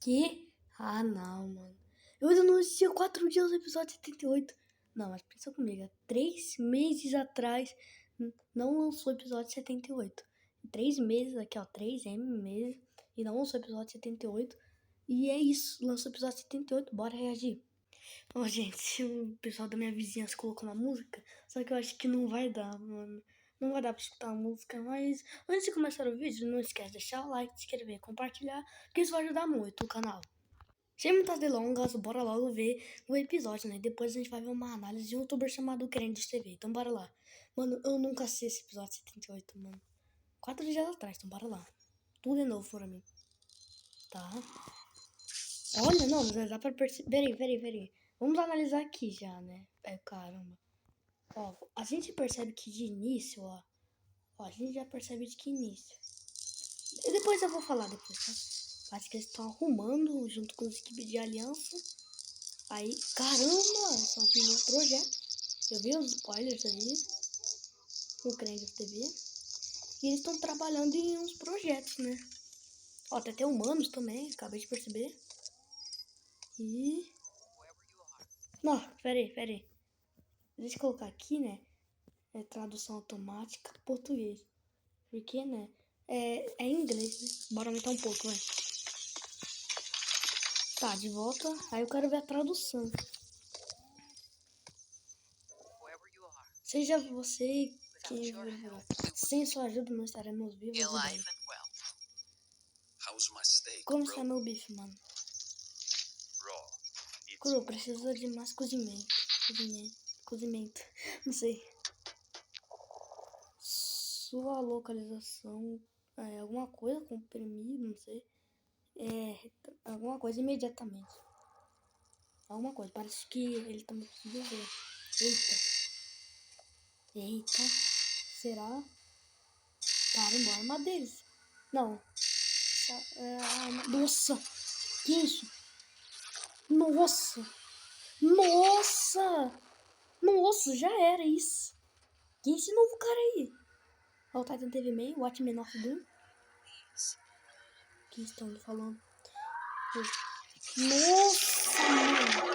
Que? Ah, não, mano. Eu ainda não assisti 4 dias do episódio 78. Não, mas pensa comigo. 3 meses atrás não lançou o episódio 78. 3 meses aqui, ó. 3 meses. E não lançou o episódio 78. E é isso. Lançou o episódio 78. Bora reagir. Ó, gente, o pessoal da minha vizinhança colocou uma música. Só que eu acho que não vai dar, mano. Não vai dar pra escutar a música, mas antes de começar o vídeo, não esquece de deixar o like, se inscrever, compartilhar, porque isso vai ajudar muito o canal. Sem muitas delongas, bora logo ver o episódio, né? Depois a gente vai ver uma análise de um youtuber chamado Crentes TV. Então bora lá. Mano, eu nunca assisti esse episódio 78, mano. 4 dias atrás, então bora lá. Tudo é novo pra mim. Tá. Olha, não, já dá pra perceber. Peraí. Vamos analisar aqui já, né? Caramba. Ó, a gente percebe que de início, ó. A gente já percebe de que início. E depois eu vou falar depois, tá? Acho que eles estão arrumando junto com os equipes de aliança. Aí, caramba, estão aqui no projeto. Eu vi os spoilers aí no Crente TV. E eles estão trabalhando em uns projetos, né? Ó, até humanos também, acabei de perceber. E... Não, peraí. Deixa eu colocar aqui, né? Tradução automática, português. Porque, né? É em inglês, né? Bora aumentar um pouco, vai. Tá, de volta. Aí eu quero ver a tradução. Seja você que... Sem sua ajuda não estaremos vivos e bem. Como está meu bife, mano? Cru, precisa de mais cozimento. Não sei. Sua localização é alguma coisa comprimido, não sei. Alguma coisa imediatamente. Alguma coisa. Parece que ele tá me conseguindo ver. Eita. Será? Caramba, a arma deles. Não. Nossa. Que isso? Nossa. Já era isso. Quem ensinou o cara aí? Ó, o Titan TV Man, Watchmen of Doom. O que estão falando? Nossa, mano.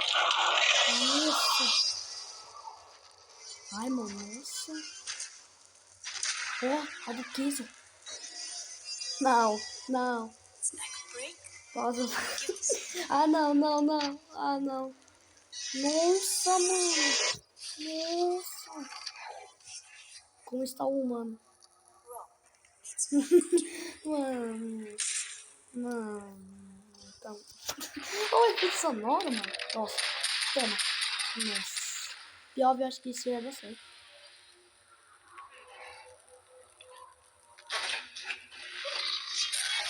Nossa. Ai, mano, nossa. Ó, a do Kiso. Não. Pausa. Ah, não. Ah, não. Nossa, mano. Nossa. Como está o humano? Mano. Então. Olha que sonoro, mano. Nossa. Toma. Nossa. Pior, eu acho que isso ia dar certo.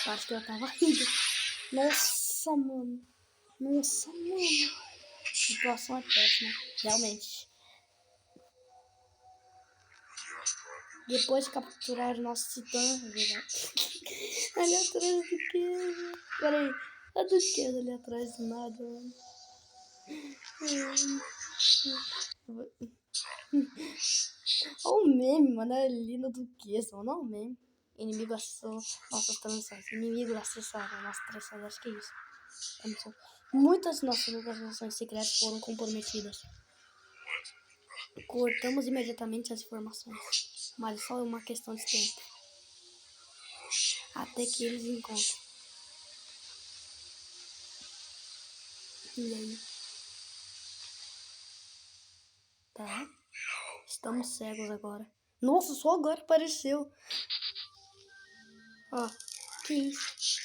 Acho que eu tava rindo. Nossa, mano. A situação é péssima. Realmente. Depois de capturar o nosso titã, é verdade. Ali atrás do que? Peraí. É do que ali atrás do nada, mano? Olha o meme, mano. É lindo do que, mano? Olha o meme. Inimigo acessou nossas transações. Inimigo acessaram nossas transações. Acho que é isso. Muitas de nossas localizações secretas foram comprometidas. Cortamos imediatamente as informações. Mas só é uma questão de tempo. Até que eles encontrem. E aí? Tá. Estamos cegos agora. Nossa, só agora apareceu. Ó, que isso?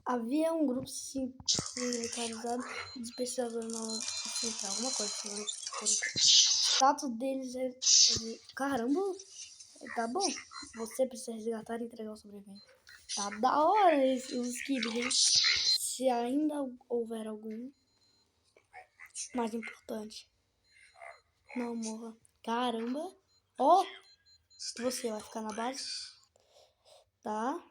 Havia um grupo sindicalizado de pesquisadores na central. Alguma coisa. O status deles é... Caramba! Tá bom. Você precisa resgatar e entregar o sobrevivente. Tá da hora os kibs, hein? Se ainda houver algum mais importante, não morra. Caramba. Ó, você vai ficar na base. Tá.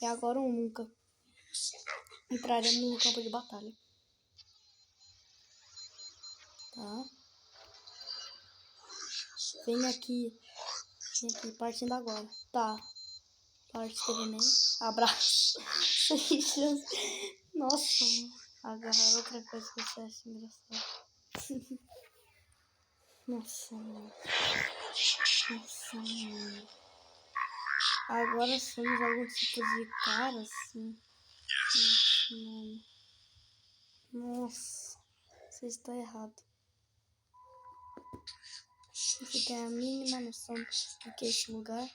É agora ou nunca. Entraremos no campo de batalha. Tá. Vem aqui partindo agora. Tá. Parte teve nem. Abraço. Nossa, mano. Agarrar outra coisa que você acha engraçado. Nossa, mano. Nossa, mano. Agora somos algum tipo de cara, assim. Nossa, mano. Nossa. Você está errado. Você tem a mínima noção do que é esse lugar?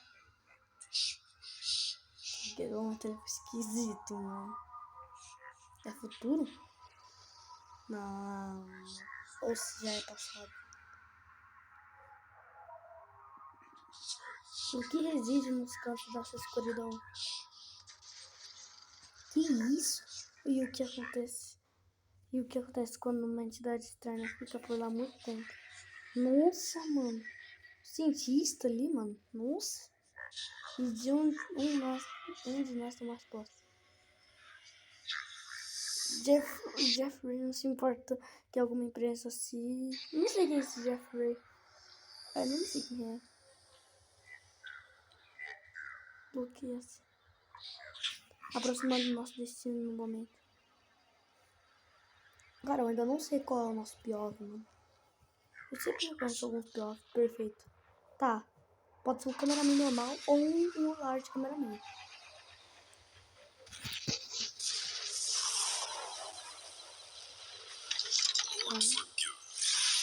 Pegou um tempo esquisito, mano. É futuro? Não. Ou se já é passado. O que reside nos cantos dessa escuridão? Que isso? E o que acontece? E o que acontece quando uma entidade estranha fica por lá muito tempo? Nossa, mano. Cientista ali, mano. Nossa. E de onde de nós tem mais posse? Jeffrey não se importa que alguma imprensa se... Não sei quem é esse Jeffrey. Eu não sei quem é. Bloqueia-se. Aproximando do nosso destino no momento. Cara, eu ainda não sei qual é o nosso POV, mano. Eu sempre reconheço alguns POV. Perfeito. Tá. Pode ser um cameraman normal ou um large cameraman.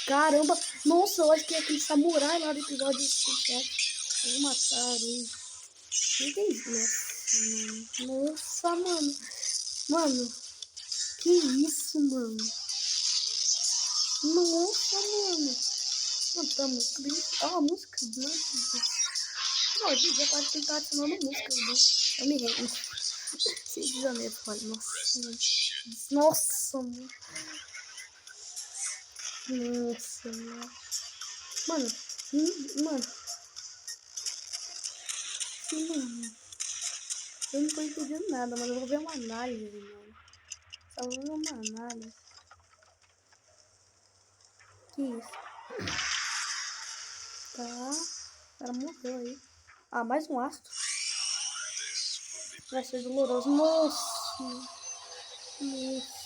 Caramba! Nossa, eu acho que é aquele samurai lá do episódio 7. Eles mataram ele. Não entendi. Nossa, mano. Mano. Que isso, mano? Nossa, mano. Mano, tá muito bem. Ah, a música. Não, a gente já pode tentar adicionando músicas, né? Eu me rendo. 6 de janeiro, olha. Nossa, mano. Nossa, mano. Nossa, mano. Mano. Mano. Mano. Eu não tô entendendo nada, mas eu vou ver uma análise, mano. Só vou ver uma análise. Que isso? Tá. O cara morreu aí. Ah, mais um astro. Vai ser doloroso. Nossa. Nossa.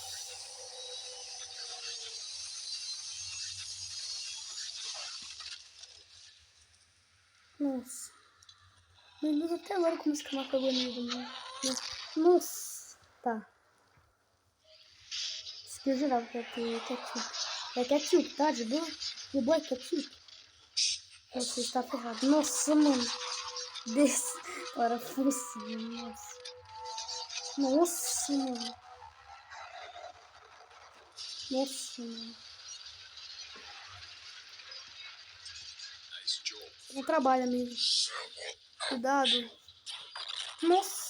Nossa. Meu Deus, até agora como esse canal foi bonito, mano. Nossa. Tá. Isso que eu jurava que ia ter ketchup. É ketchup, tá? De boa? De boa é ketchup? Você está ferrado. Nossa, mano. Desse parafuso, nossa. Nossa, mano. Nossa, mano. Não trabalha, amigo. Cuidado. Nossa.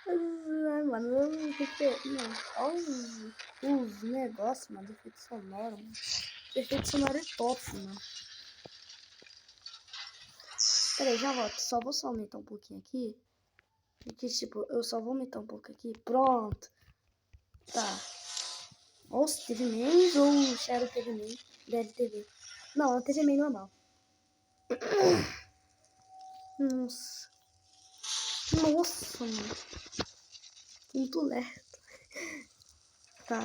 Ai, mano, olha os negócios, mano, de efeito sonoro, mano. Efeito sonoro é top, mano. Pera aí, já volto. Só vou aumentar um pouquinho aqui. Porque, tipo, eu só vou aumentar um pouco aqui. Pronto. Tá. Ou se teve menos, ou o Shadow teve menos. Deve ter. Não, teve menos normal. Nossa. Nossa, mano. Muito lerdo. Tá.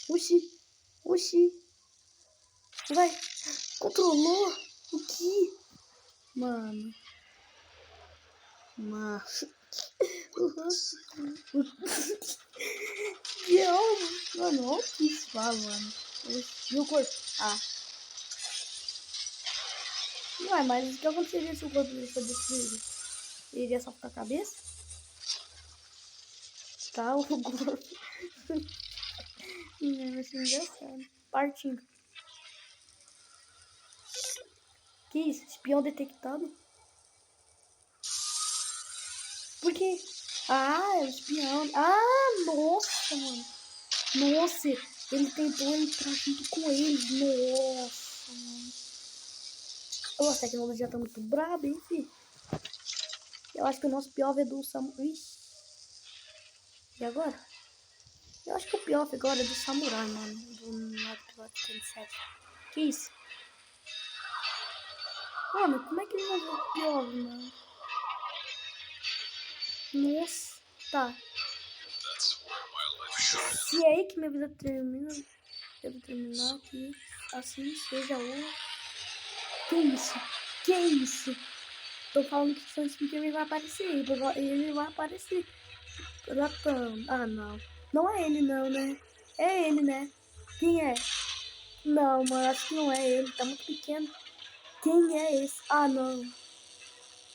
Oxi. Oxi. Vai. Controlou. O que? Mano. Mano. Mano, olha o que isso fala, mano. E o corpo? Ah. Ué, mas o que aconteceria se o corpo dele for destruído? Ele iria só ficar a cabeça? Tá, o corpo. Vai ser engraçado. Partindo. Que isso? Espião detectado? Por quê? Ah, é o espião. Ah, nossa, mano. Nossa, ele tentou entrar junto com eles. Nossa, mano. Oh, a tecnologia tá muito braba, hein, filho? Eu acho que o nosso pior é do samurai. Ixi. E agora? Eu acho que o pior agora é do samurai, mano. Do episódio 37. Que isso? Mano, como é que ele vai ver o pior, mano? Nossa, tá. Se é aí que minha vida termina, eu vou terminar aqui. Assim seja o... Que isso? Que isso? Tô falando que o Sam Speaker ele vai aparecer. Ele vai aparecer. Ah, não. Não é ele, não, né? É ele, né? Quem é? Não, mano, acho que não é ele. Tá muito pequeno. Quem é esse? Ah, não.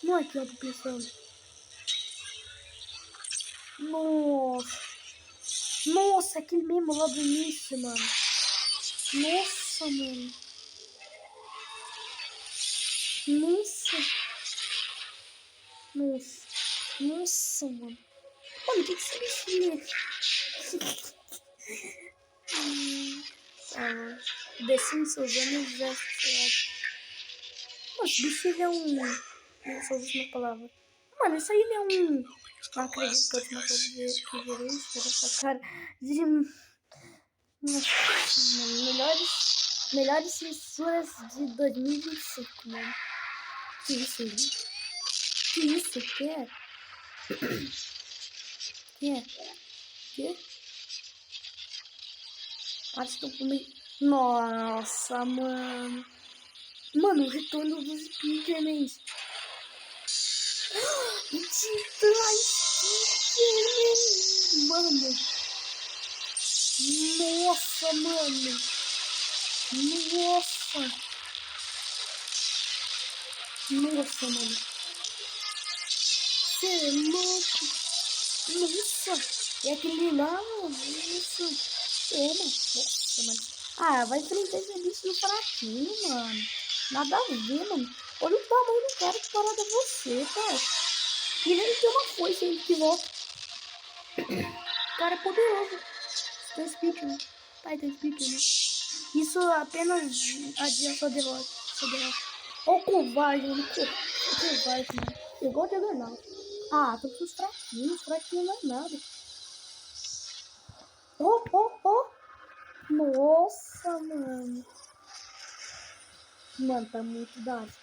Não é que eu tô pensando. Nossa. Nossa, aquele mesmo lá do início, mano. Nossa, mano. Nossa. Nossa. Nossa, mano. Mano, o que esse bichinho é? Descendo seus anos já sei. Mano, esse bichinho é um... Nossa, as últimas palavras. Mano, isso aí é um... Não acredito que a última coisa que virei isso essa cara de... Nossa, mano, melhores censuras de 2025, mano. Que isso, mano? Que isso? Que é? Que é? Que? Parte do comigo. Nossa, mano. Mano, o retorno dos Speakermans. Titã Speakerman. Mano. Nossa, mano. Nossa. Nossa, mano. Você é louco. Nossa. É aquele lá, mano. Nossa. Toma. Nossa, mano. Ah, vai enfrentar esse bicho no fraquinho, mano. Nada a ver, mano. Olha o tamanho do cara, que parada é você, cara. E ele tem uma foice ainda que volta. O cara é poderoso. Titan Speaker, né? Titan Speaker, né? Isso apenas adia sua derrota. Ó o covarde, mano. O covarde, mano. Igual o Juggernaut. Ah, tô com os fraquinhos. Fraquinho não é nada. Oh. Nossa, mano. Mano, tá muito da hora.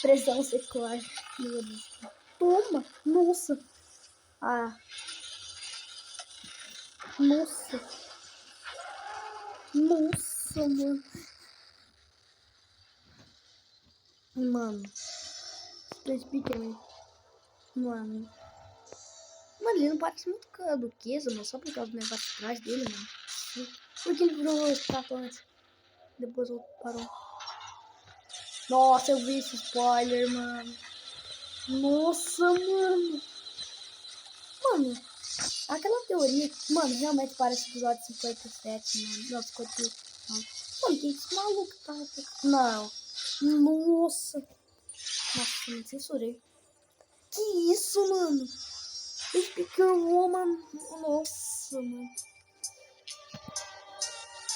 Pressão secular. Meu Deus. Toma. Nossa. Ah. Nossa. Nossa, mano. Mano. Três Speaker, mano. Mano, ele não parece muito com a Duquesa, mano. Só por causa do negócio atrás dele, mano. Porque ele virou estátua antes. Depois o outro parou. Nossa, eu vi esse spoiler, mano. Nossa, mano. Mano, aquela teoria. Mano, realmente parece episódio 57, mano. Não, 58. Mano, que esse maluco tá. Não. Nossa. Nossa, me censurei. Que isso, mano? Speaker Woman. Nossa, mano.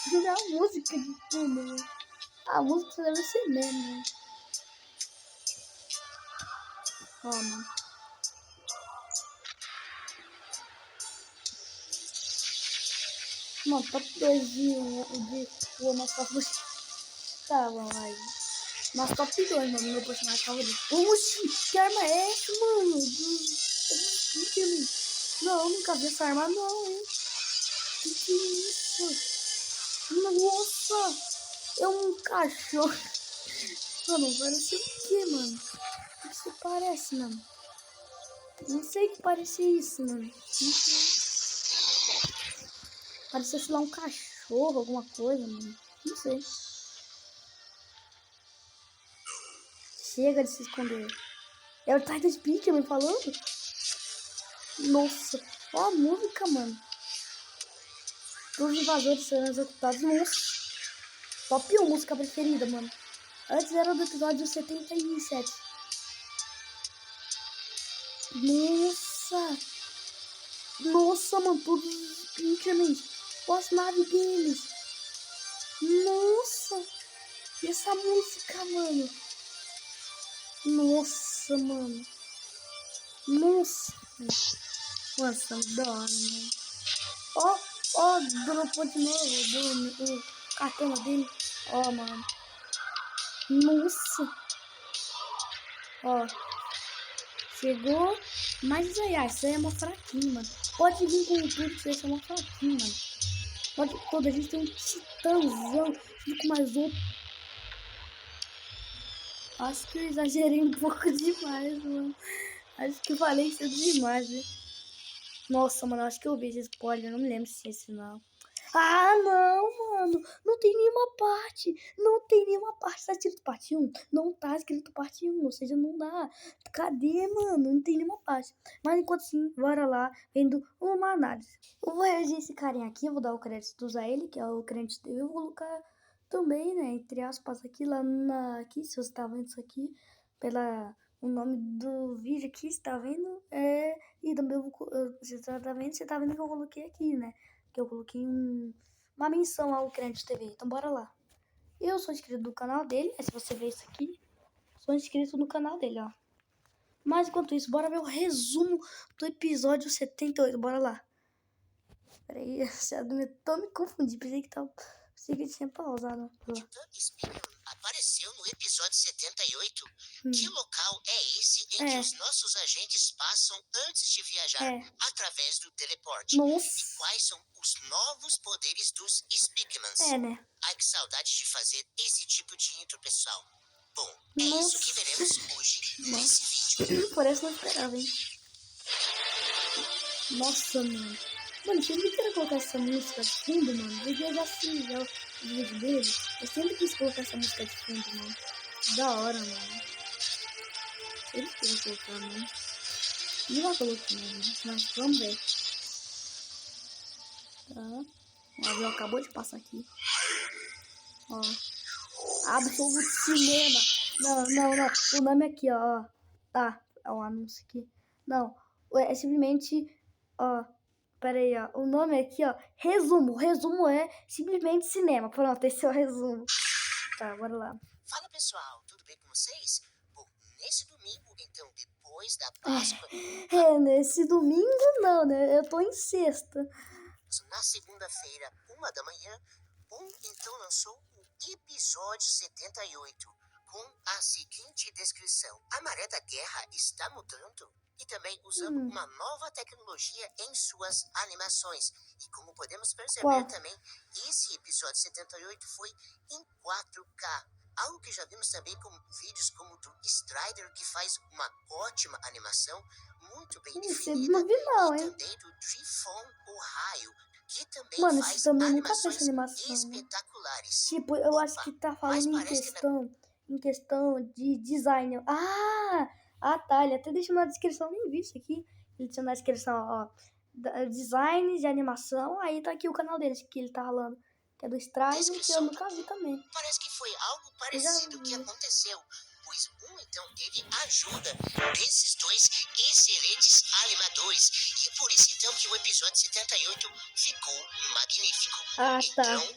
A música de tudo, mano. A música deve ser mesmo, mano. Ó, mano. Mano, top 2 de Woman favorito. Tá, vamos aí. Mas top 2, mano, meu personagem favorito. Oxi, que arma é essa, mano? Não, nunca vi essa arma não, hein? Que é isso? Nossa! É um cachorro. Mano, parece o que, mano? O que isso parece, mano? Não sei o que parece isso, mano. Não sei. Parecia, sei lá, um cachorro, alguma coisa, mano. Não sei. Chega de se esconder. É o Titan Speaker me falando? Nossa. Ó a música, mano. Os invasores serão executados. Nossa. Top 1 música preferida, mano. Antes era do episódio 77. Nossa. Nossa, mano. Todos os Speakermen. Olha as naves deles. Nossa. E essa música, mano. Nossa, mano. Nossa. Nossa, da hora, mano. Ó, dropou de novo o cartão dele. Ó, mano. Nossa. Ó. Chegou. Mas isso aí é uma fraquinha, mano. Pode vir com tudo que isso aí é uma fraquinha, mano. Pode toda. A gente tem um titãzão. Junto com mais outro. Acho que eu exagerei um pouco demais, mano. Acho que eu falei isso demais, né? Nossa, mano, acho que eu vi esse spoiler. Não me lembro se é esse não. Ah, não, mano. Não tem nenhuma parte. Não tem nenhuma parte. Tá escrito parte 1? Não tá escrito parte 1. Ou seja, não dá. Cadê, mano? Não tem nenhuma parte. Mas enquanto assim, bora lá, vendo uma análise. Eu vou eleger esse carinha aqui. Eu vou dar o crédito a ele, que é o Crente TV. Eu vou colocar também, né? Entre aspas, aqui lá aqui, se você tá vendo isso aqui, pela. O nome do vídeo aqui, você tá vendo? E também você tá vendo que eu coloquei aqui, né? Que eu coloquei uma menção ao Crente TV. Então bora lá. Eu sou inscrito no canal dele. Se você ver isso aqui, sou inscrito no canal dele, ó. Mas enquanto isso, bora ver o resumo do episódio 78. Bora lá. Peraí, eu tô me confundindo. Pensei que tinha pausado. Speakman apareceu no episódio 78. Que local é esse em que os nossos agentes passam antes de viajar através do teleporte? Nossa. E quais são os novos poderes dos Speakmans? Né? Ai, que saudade de fazer esse tipo de intro, pessoal. Bom, isso que veremos hoje nesse vídeo. Parece não esperava, hein? Nossa, mano. Mano, sempre quero colocar essa música de fundo, mano. Porque eu já assisti já o vídeo dele. Eu sempre quis colocar essa música de fundo, mano. Da hora, mano. Sempre quis colocar, mano. Não vai colocar, mano. Mas vamos ver. Tá. O avião acabou de passar aqui. Ó. Absoluto Cinema. Não. O nome aqui, ó. Tá. É um anúncio aqui. Não. É simplesmente. Ó. Pera aí, ó. O nome aqui, ó. Resumo. O resumo é simplesmente cinema. Pronto, esse é o resumo. Tá, bora lá. Fala, pessoal. Tudo bem com vocês? Bom, nesse domingo, então, depois da Páscoa... Nesse domingo não, né? Eu tô em sexta. Na segunda-feira, 1h, então lançou o episódio 78, com a seguinte descrição. A maré da guerra está mudando e também usando uma nova tecnologia em suas animações. E como podemos perceber também, esse episódio 78 foi em 4K. Algo que já vimos também com vídeos como o do Strider, que faz uma ótima animação, muito bem definida. Não vi não, e hein? também do Trifon, o Raio, que também Mano, faz também nunca fez animações animação, espetaculares. Né? Tipo, eu acho que tá falando em questão de design. Tá. Ele até deixou na descrição, nem vi isso aqui. Ele tinha na descrição, ó, design de animação. Aí tá aqui o canal deles que ele tá falando. Que é do Strider, que eu nunca vi também. Parece que foi algo parecido que aconteceu. Pois então teve ajuda desses dois excelentes animadores. E é por isso então que o episódio 78 ficou magnífico. Então,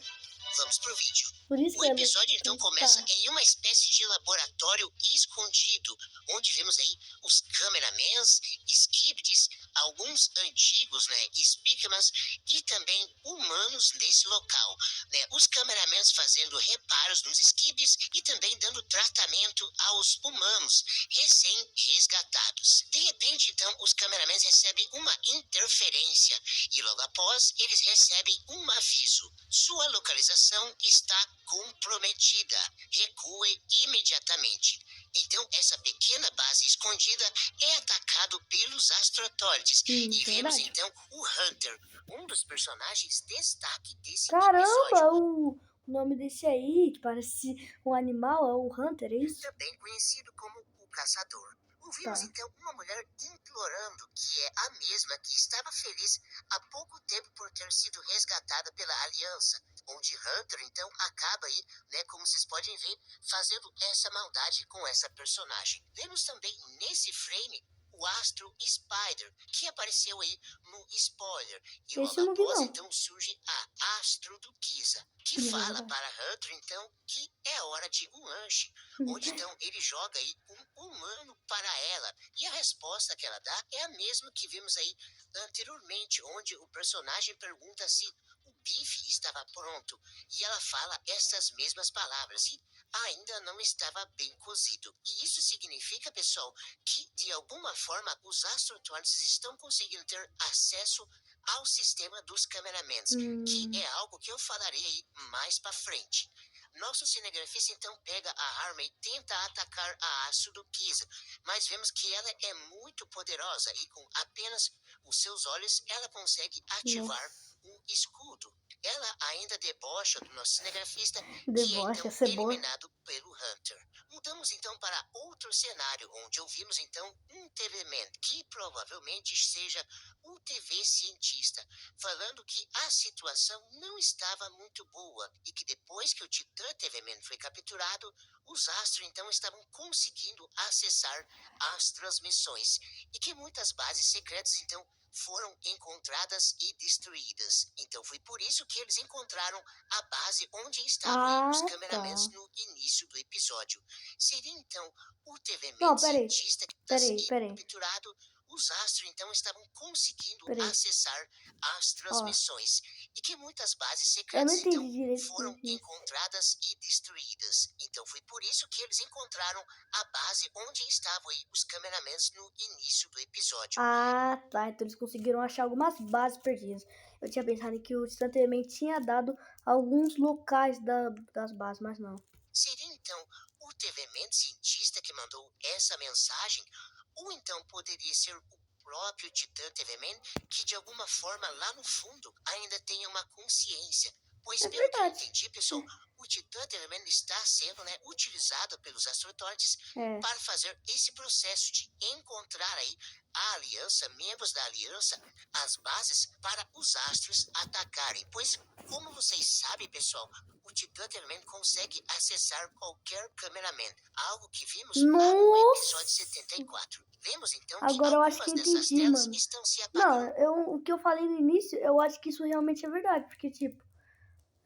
vamos pro vídeo. O episódio então começa em uma espécie de laboratório escondido, onde vemos aí os cameramans, skibidis, alguns antigos, né, speakmans e também humanos nesse local, né, os cameramans fazendo reparos nos skibidis e também dando tratamento aos humanos recém-resgatados. De repente, então, os cameramans recebem uma interferência e logo após eles recebem um aviso. Sua localização está comprometida. Recue imediatamente. Então, essa pequena base escondida é atacado pelos astrotólites. E vemos, então, o Hunter, um dos personagens destaque desse episódio. O nome desse aí, que parece um animal, é o Hunter, é isso? Também conhecido como o Caçador. Ouvimos então uma mulher implorando, que é a mesma que estava feliz há pouco tempo por ter sido resgatada pela Aliança, onde Hunter então acaba aí, né, como vocês podem ver, fazendo essa maldade com essa personagem. Vemos também nesse frame o Astro Spider, que apareceu aí no spoiler. E logo após, então, surge a Astro Duquesa, que fala para Hunter, então, que é hora de um lanche, onde, então, ele joga aí um humano para ela. E a resposta que ela dá é a mesma que vimos aí anteriormente, onde o personagem pergunta se o bife estava pronto. E ela fala essas mesmas palavras. E ainda não estava bem cozido. E isso significa, pessoal, que de alguma forma os astroturfs estão conseguindo ter acesso ao sistema dos cameramans, que é algo que eu falarei aí mais para frente. Nosso cinegrafista então pega a arma e tenta atacar a Astro do Pisa, mas vemos que ela é muito poderosa e com apenas os seus olhos ela consegue ativar Nossa. um escudo. Ela ainda debocha do nosso cinegrafista, que é Deboche, então essa é boa. eliminado pelo Hunter. Mudamos então para outro cenário, onde ouvimos então um TV-Man, que provavelmente seja o TV cientista, falando que a situação não estava muito boa e que depois que o Titã TV-Man foi capturado, os astros então estavam conseguindo acessar as transmissões e que muitas bases secretas então foram encontradas e destruídas. Então foi por isso que eles encontraram a base onde estavam aí os Ah, cameramans tá. no início do episódio. Seria então o TV-Man Não, cientista que e peraí. capturado. Os astros então estavam conseguindo Peraí. acessar as Ó, transmissões e que muitas bases eu não secretas então entendi direito o que foram você disse. encontradas e destruídas. Então foi por isso que eles encontraram a base onde estavam aí os cameramans no início do episódio. Ah, tá. Então eles conseguiram achar algumas bases perdidas. Eu tinha pensado que o Titã também tinha dado alguns locais das bases, mas não. Seria então o TV-Man cientista que mandou essa mensagem? Ou então poderia ser o próprio Titã TV-Man que de alguma forma lá no fundo ainda tenha uma consciência? Pois É pelo que eu verdade. entendi, pessoal, o Titã TV-Man está sendo utilizado pelos astrotortes É. para fazer esse processo de encontrar aí a aliança, membros da aliança, as bases para os astros atacarem. Pois, como vocês sabem, pessoal, o Titã TV-Man consegue acessar qualquer cameraman, algo que vimos lá no episódio Nossa! 74. Vemos então que Agora eu acho que algumas eu dessas entendi, telas mano. estão se Não, apagando. o que eu falei no início, eu acho que isso realmente é verdade. Porque, tipo...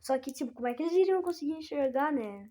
Só que, tipo, como é que eles iriam conseguir enxergar, né?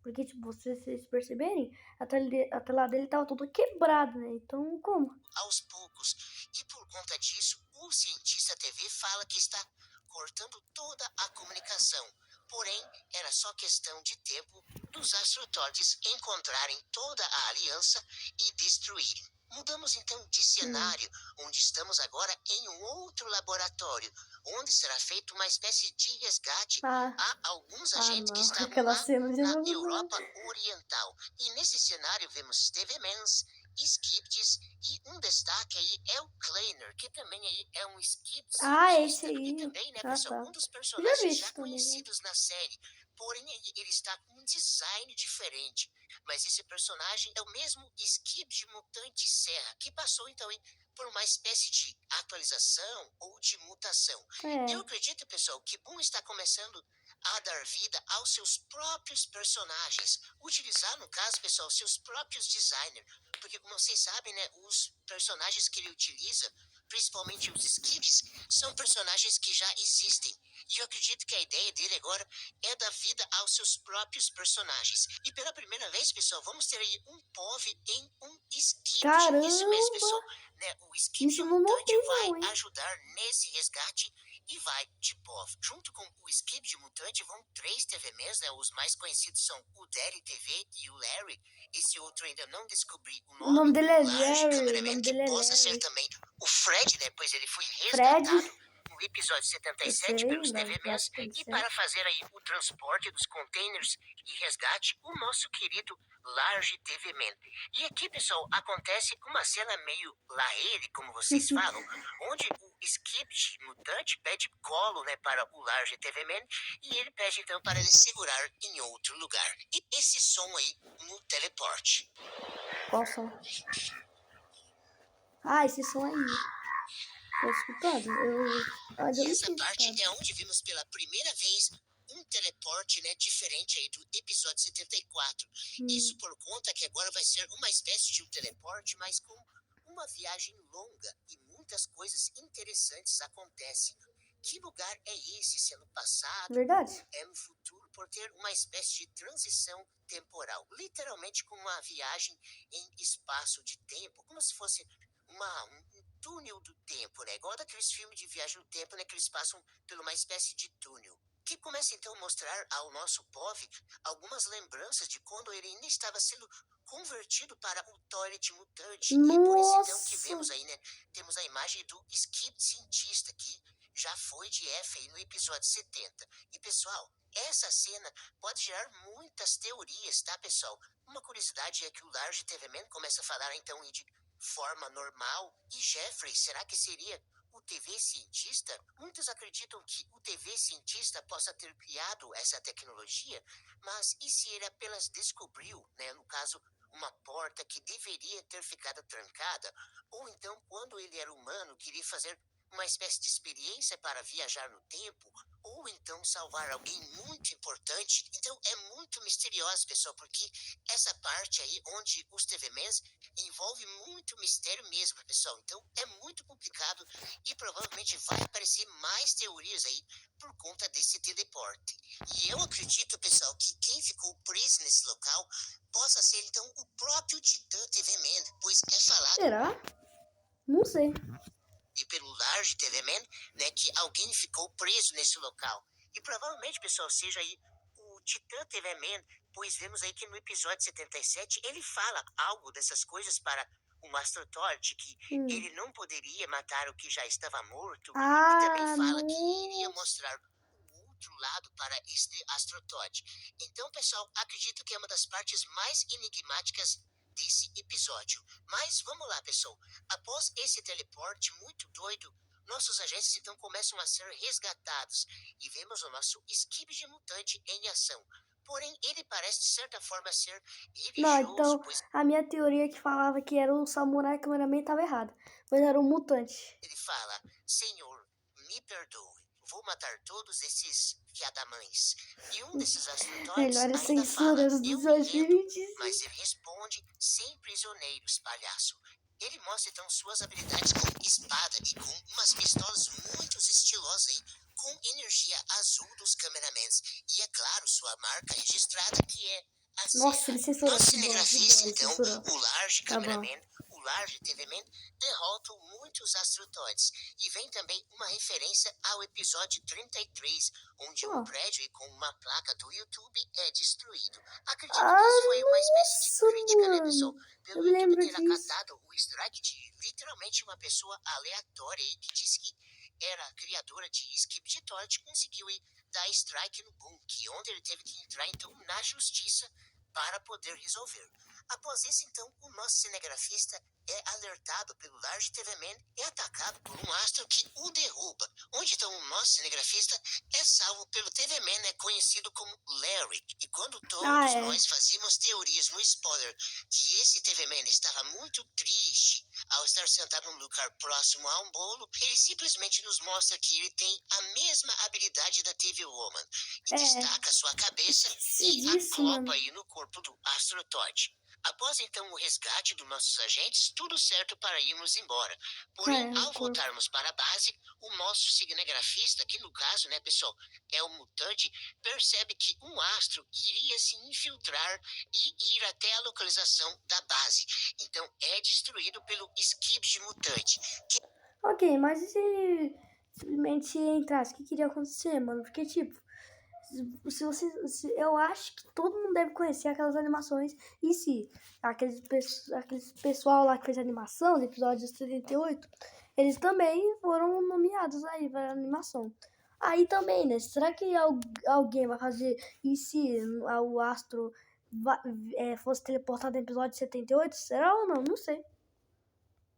Porque, tipo, vocês perceberem, a tela dele tava toda quebrada, né? Então, como? Aos poucos. E por conta disso, o cientista TV fala que está cortando toda a comunicação. Porém, era só questão de tempo dos astrotortes encontrarem toda a aliança e destruírem. Mudamos então de cenário, onde estamos agora em um outro laboratório, onde será feita uma espécie de resgate Ah, a alguns agentes que não. estavam Aquela lá cena de na novo, não. Europa Oriental. E nesse cenário vemos TV-Mans, Skiptis e um destaque aí é o Kleiner, que também aí é um Skip Ah, esse cientista e aí. também, né, Ah, pessoal, tá. um dos Eu já vi personagens já esse também, né? conhecidos na série. Porém, ele está com um design diferente. Mas esse personagem é o mesmo Skip de Mutante Serra, que passou então por uma espécie de atualização ou de mutação. Eu É. acredito, pessoal, que Boom está começando a dar vida aos seus próprios personagens. Utilizar, no caso, pessoal, seus próprios designers. Porque, como vocês sabem, né, os personagens que ele utiliza, principalmente os Skids, são personagens que já existem. E eu acredito que a ideia dele agora é dar vida aos seus próprios personagens. E pela primeira vez, pessoal, vamos ter aí um POV em um Skid. Isso mesmo, Caramba! pessoal. Né? O Skid Isso eu não Mutante notei, vai não, hein? ajudar nesse resgate e vai de POV. Junto com o Skid Mutante vão 3 TV-Mans, né? Os mais conhecidos são o Daddy TV e o Larry. Esse outro ainda não descobri o O nome nome. dele é Large Larry. O Cameraman, nome que dele é possa ser Larry. também o Fred, né? Pois ele foi Fred. resgatado no episódio Eu 77 sei, pelos da TV-Mans e para fazer aí o transporte dos containers e resgate, o nosso querido Large TV-Man. E aqui, pessoal, acontece uma cena meio lá ele, como vocês falam, onde o Skip Mutante pede colo, né, para o Large TV-Man e ele pede então para ele segurar em outro lugar. E esse som aí no teleporte. Qual som? Ah, esse som aí. Tô escutando. Mas eu E não essa tinha parte escutado. é onde vimos pela primeira vez um teleporte, né, diferente aí do episódio 74. Isso por conta que agora vai ser uma espécie de um teleporte, mas com uma viagem longa e muitas coisas interessantes acontecem. Que lugar é esse? Se é no passado Verdade. ou é no futuro, por ter uma espécie de transição temporal. Literalmente com uma viagem em espaço de tempo, como se fosse um túnel do tempo, né? Igual daqueles filmes de viagem no tempo, né? Que eles passam por uma espécie de túnel. que começa então a mostrar ao nosso Pov algumas lembranças de quando ele ainda estava sendo convertido para o Toilet Mutante. E é por isso então que vemos Nossa! aí, né? Temos a imagem do Skip Cientista, que já foi de F aí no episódio 70. E pessoal, essa cena pode gerar muitas teorias, tá, pessoal? Uma curiosidade é que o Large TV Man começa a falar então de forma normal. E Jeffrey, será que seria o TV cientista? Muitos acreditam que o TV cientista possa ter criado essa tecnologia, mas e se ele apenas descobriu, né, no caso, uma porta que deveria ter ficado trancada? Ou então, quando ele era humano, queria fazer uma espécie de experiência para viajar no tempo? Ou então salvar alguém muito importante? Então é muito misterioso, pessoal, porque essa parte aí onde os TV-Mans envolve muito mistério mesmo, pessoal. Então é muito complicado e provavelmente vai aparecer mais teorias aí por conta desse teleporte. E eu acredito, pessoal, que quem ficou preso nesse local possa ser então o próprio Titã TV Man, pois é falado Será? Não sei. e pelo Large TV Man, né, que alguém ficou preso nesse local. E provavelmente, pessoal, seja aí o Titã TV Man, pois vemos aí que no episódio 77 ele fala algo dessas coisas para o Master Torch, que ele não poderia matar o que já estava morto, e também Ah, fala que iria nossa. mostrar o outro lado para este Astrotot. Então, pessoal, acredito que é uma das partes mais enigmáticas desse episódio. Mas vamos lá, pessoal. Após esse teleporte muito doido, nossos agentes então começam a ser resgatados e vemos o nosso Skibidi mutante em ação. Porém, ele parece de certa forma ser Não, religioso, então pois a minha teoria que falava que era o samurai cameraman estava errada. Pois era um mutante. ele fala: Senhor, me perdoe, vou matar todos esses fiadamães. E um desses astrotoides Melhores ainda fala: censuras eu dos me rendo. 2025. Mas ele responde: sem prisioneiros, palhaço. Ele mostra então suas habilidades com espada e com umas pistolas muito estilosas aí, com energia azul dos cameramans. E é claro, sua marca registrada, que é a Nossa, Serra. ele censurou. Nosso Que bom, cinegrafista, ele então, censurou. o Large Tá bom. Cameraman, o Large TV Man, derrotam muitos astrotoides. E vem também uma referência ao episódio 33, onde um Ó. prédio com uma placa do YouTube é destruído. Acredito que Ah, isso foi uma espécie de nossa, crítica, né, pessoal? mano. Eu Pelo me YouTube lembro ter disso. acatado o strike de literalmente uma pessoa aleatória aí que disse que era criadora de Skip de Torch, conseguiu aí dar strike no Boom, que onde ele teve que entrar então na justiça para poder resolver. Após isso, então, o nosso cinegrafista é alertado pelo Large TV Man e atacado por um astro que o derruba. Onde então o nosso cinegrafista é salvo pelo TV Man, né, conhecido como Larry. E quando todos É. nós fazíamos teorias no spoiler que esse TV Man estava muito triste ao estar sentado num lugar próximo a um bolo, ele simplesmente nos mostra que ele tem a mesma habilidade da TV Woman e destaca sua cabeça Esqueci e disso, acopla mano. aí no corpo do Astrotot. Após então o resgate dos nossos agentes, tudo certo para irmos embora. Porém, O ao corpo. voltarmos para a base, o nosso cinegrafista, que no caso, né, pessoal, é o mutante, percebe que um astro iria se infiltrar e ir até a localização da base. Então é destruído pelo Skibidi mutante. Ok, mas e se simplesmente entrasse? O que queria acontecer, mano? Porque, tipo, eu acho que todo mundo deve conhecer aquelas animações. E se aqueles pessoal lá que fez a animação, do episódio 78, eles também foram nomeados aí para animação. Aí também, né? Será que alguém vai fazer? E se o Astro fosse teleportado no episódio 78? Será ou não? Não sei.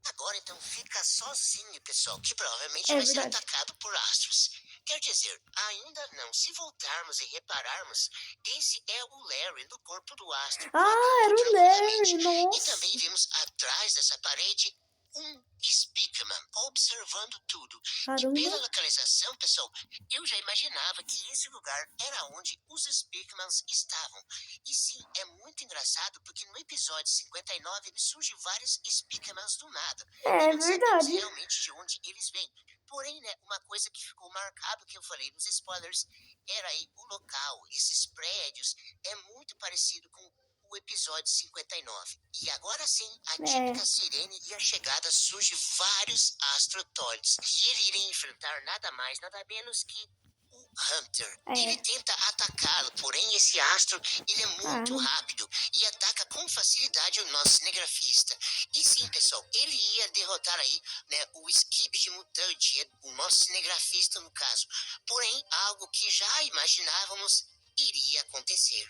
Agora então fica sozinho, pessoal, que provavelmente É vai ser verdade. atacado por astros. Quer dizer, ainda não. Se voltarmos e repararmos, esse é o Larry no corpo do astro, Ah, vagando era o tranquilamente. Larry, E nossa. também vimos atrás dessa parede um Speakman observando tudo. E Caramba. pela localização, pessoal, eu já imaginava que esse lugar era onde os Speakmans estavam. E sim, é muito engraçado porque no episódio 59 ele surge vários Speakmans do nada. É E não sabemos verdade. realmente de onde eles vêm. Porém, né, uma coisa que ficou marcado que eu falei nos spoilers era aí o local, esses prédios, é muito parecido com o episódio 59. E agora sim, a típica sirene e a chegada surge vários astrotoides. E ele iria enfrentar nada mais, nada menos que o Hunter. Ele tenta atacá-lo, porém esse astro ele é muito rápido e ataca com facilidade o nosso cinegrafista. E sim, pessoal, ele ia derrotar aí, né, o Skibidi mutante, o nosso cinegrafista no caso. Porém, algo que já imaginávamos iria acontecer.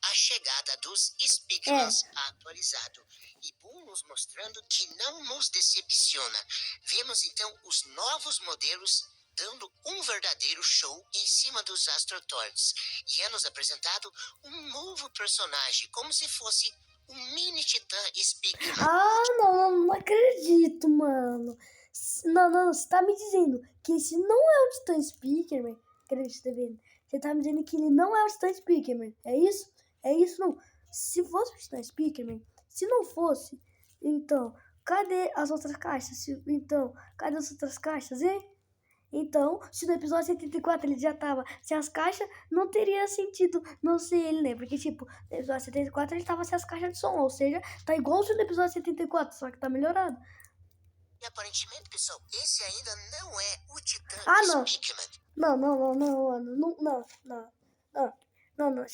A chegada dos Speakmans atualizado e Boom nos mostrando que não nos decepciona. Vemos então os novos modelos dando um verdadeiro show em cima dos Astrotords. E é nos apresentado um novo personagem, como se fosse um mini titã Speakman. Não acredito, mano. Não, você tá me dizendo que esse não é o Titã Speakerman? Acredito, tá vendo? Você tá me dizendo que ele não é o Titã Speakerman, é isso? É isso, não. Se fosse o Titã Speakerman, se não fosse, então, cadê as outras caixas? Então, cadê as outras caixas, hein? Então, se no episódio 74 ele já tava sem as caixas, não teria sentido não ser ele, né? Porque, tipo, no episódio 74 ele tava sem as caixas de som, ou seja, tá igual no episódio 74, só que tá melhorado. E aparentemente, pessoal, esse ainda não é o Titã Speakman. Não,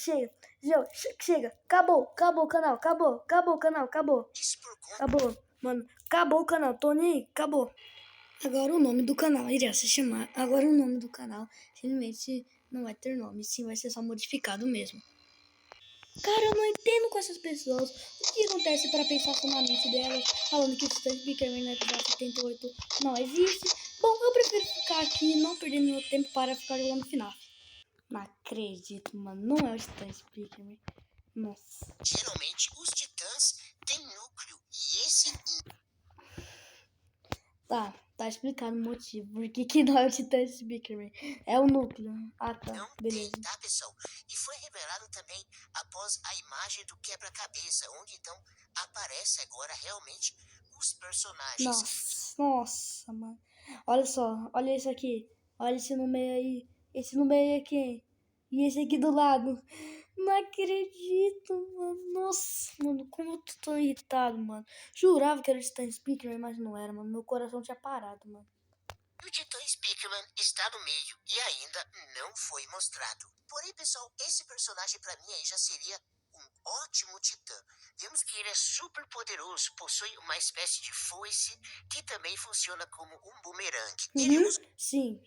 chega, acabou o canal, acabou. Isso por conta... Acabou, mano, acabou o canal, tô nem aí, acabou. Agora o nome do canal iria se chamar. Agora o nome do canal simplesmente não vai ter nome, sim, vai ser só modificado mesmo. Cara, eu não entendo com essas pessoas o que acontece para pensar na mente delas, falando que o Titã Speakerman no episódio 78 não existe. Bom, eu prefiro ficar aqui e não perder meu tempo para ficar jogando FNAF. Não acredito, mano, não é o Titã Speakerman. Nossa. Geralmente os titãs têm núcleo e esse... Tá explicado o motivo. Por que não é o Titã Speakerman? É o núcleo. Ah, tá. Não Beleza. tem, tá, pessoal? E foi revelado também após a imagem do quebra-cabeça, onde então aparece agora realmente os personagens. Nossa, mano. Olha só, olha isso aqui. Olha esse no meio aí. Esse no meio aqui. E esse aqui do lado. Não acredito, mano. Nossa, mano, como eu tô irritado, mano. Jurava que era o Titã Speakerman, mas não era, mano. Meu coração tinha parado, mano. O Titã Speakman está no meio e ainda não foi mostrado. Porém, pessoal, esse personagem pra mim aí já seria um ótimo titã. Vemos que ele é super poderoso, possui uma espécie de foice que também funciona como um bumerangue. Ele usa Sim.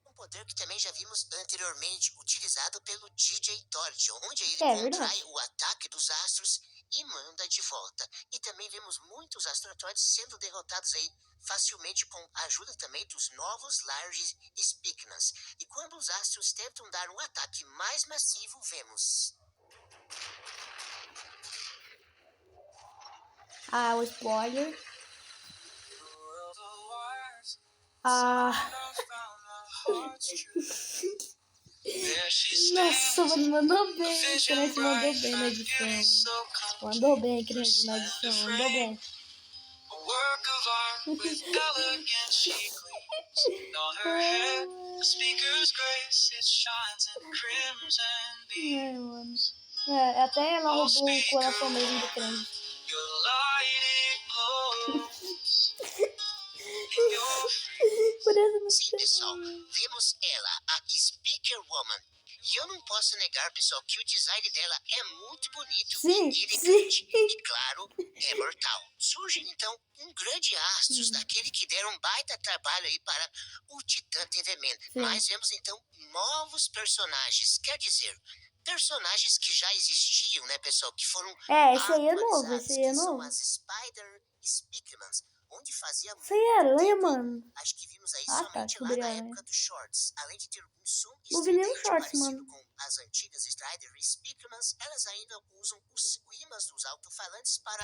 um poder que também já vimos anteriormente, utilizado pelo DJ Torch, onde ele É contrai verdade. o ataque dos astros e manda de volta. E também vemos muitos astrotoides sendo derrotados aí facilmente com a ajuda também dos novos Large Speakmans. E quando os astros tentam dar um ataque mais massivo, vemos... Ah, o spoiler. Nossa, mano, mandou bem. Criança mandou bem na edição. Mandou bem, criança, na edição. Mandou bem. Mano. Até ela roubou o coração mesmo do crente. Sim, pessoal, vemos ela, a Speaker Woman. E eu não posso negar, pessoal, que o design dela é muito bonito e elegante. E, claro, é mortal. Surge, então, um grande astros daquele que deram um baita trabalho aí para o Titã TV-Man. Mas vemos, então, novos personagens. Quer dizer, personagens que já existiam, né, pessoal? Que foram esse aí é novo, esse aí é novo. São as Spider Speakmans. Onde fazia isso aí é aranha, mano. Acho que vimos aí somente lá na época dos shorts. Além de ter um som não vi nenhum estridente shorts, parecido mano. com as antigas Strider e Speakmans, elas ainda usam os ímãs dos alto-falantes para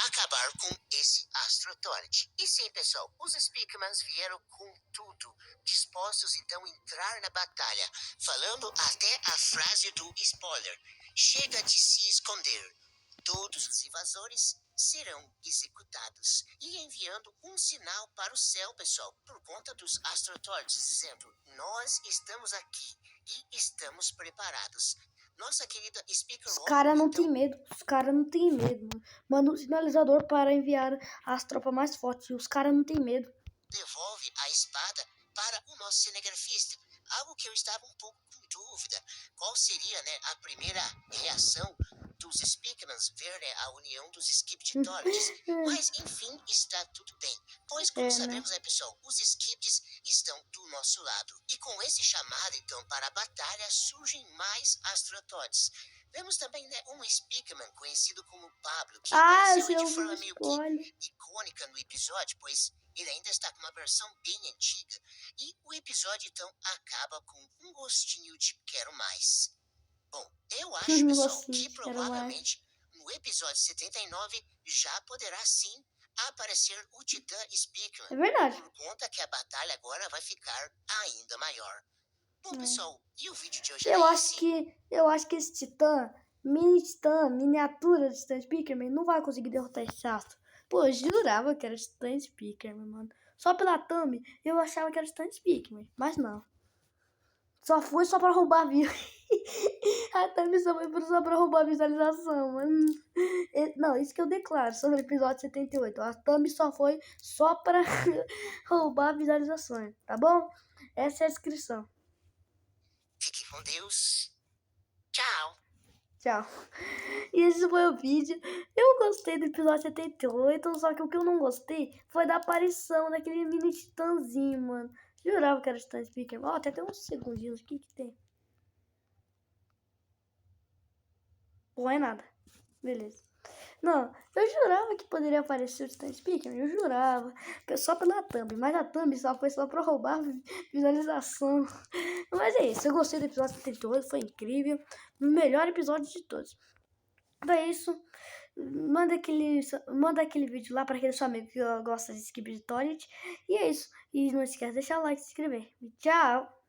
acabar com esse Astrotorch. E sim, pessoal, os Speakmans vieram com tudo, dispostos então a entrar na batalha, falando até a frase do spoiler: chega de se esconder. Todos os invasores serão executados. E enviando um sinal para o céu, pessoal, por conta dos Astrotords, dizendo: nós estamos aqui e estamos preparados. Nossa querida Speaker Os caras não tem medo. Os caras não tem medo, mano. Manda um sinalizador para enviar as tropas mais fortes. Os caras não tem medo. Devolve a espada para o nosso cinegrafista. algo que eu estava um pouco com dúvida. Qual seria, né, a primeira reação dos Speakmans ver, né, a união dos Skiptitoids? Mas, enfim, está tudo bem. Pois, como É, né? sabemos, né, pessoal, os Skipts estão do nosso lado. E com esse chamado, então, para a batalha, surgem mais Astrotods. Vemos também, né, um Speakman conhecido como Pablo, que Ah, apareceu esse de eu vi um forma meio que spoiler. icônica no episódio, pois ele ainda está com uma versão bem antiga. E o episódio, então, acaba com um gostinho de quero mais. Bom, eu acho, Não pessoal, gostei, que quero mais. provavelmente no episódio 79 já poderá sim aparecer o Titã Speakman, É verdade. por conta que a batalha agora vai ficar ainda maior. Bom, É. pessoal, e o vídeo de hoje era esse? Eu acho que esse titã, miniatura de Titã Speakerman, não vai conseguir derrotar esse astro. Pô, eu jurava que era Titã Speakerman, mano. Só pela thumb, eu achava que era Titã Speakerman, mas não. Só foi só pra roubar a vida. A thumb só foi só pra roubar a visualização, mano. Não, isso que eu declaro sobre o episódio 78. A thumb só foi só pra roubar visualizações, tá bom? Essa é a descrição. Fique com Deus. Tchau. Tchau. E esse foi o vídeo. Eu gostei do episódio 78, só que o que eu não gostei foi da aparição daquele mini titãzinho, mano. Jurava que era Titã Speaker. Ó, tem até uns segundinhos. O que que tem? Pô, é nada. Beleza. Não, eu jurava que poderia aparecer o Titã Speaker. Eu jurava. Só pela thumb. Mas a thumb só foi só pra roubar visualização. Mas é isso. Eu gostei do episódio 78. Foi incrível. O melhor episódio de todos. Então é isso. Manda aquele vídeo lá para aquele seu amigo que gosta de Skip de Toilet. E é isso. E não esquece de deixar o like e se inscrever. Tchau!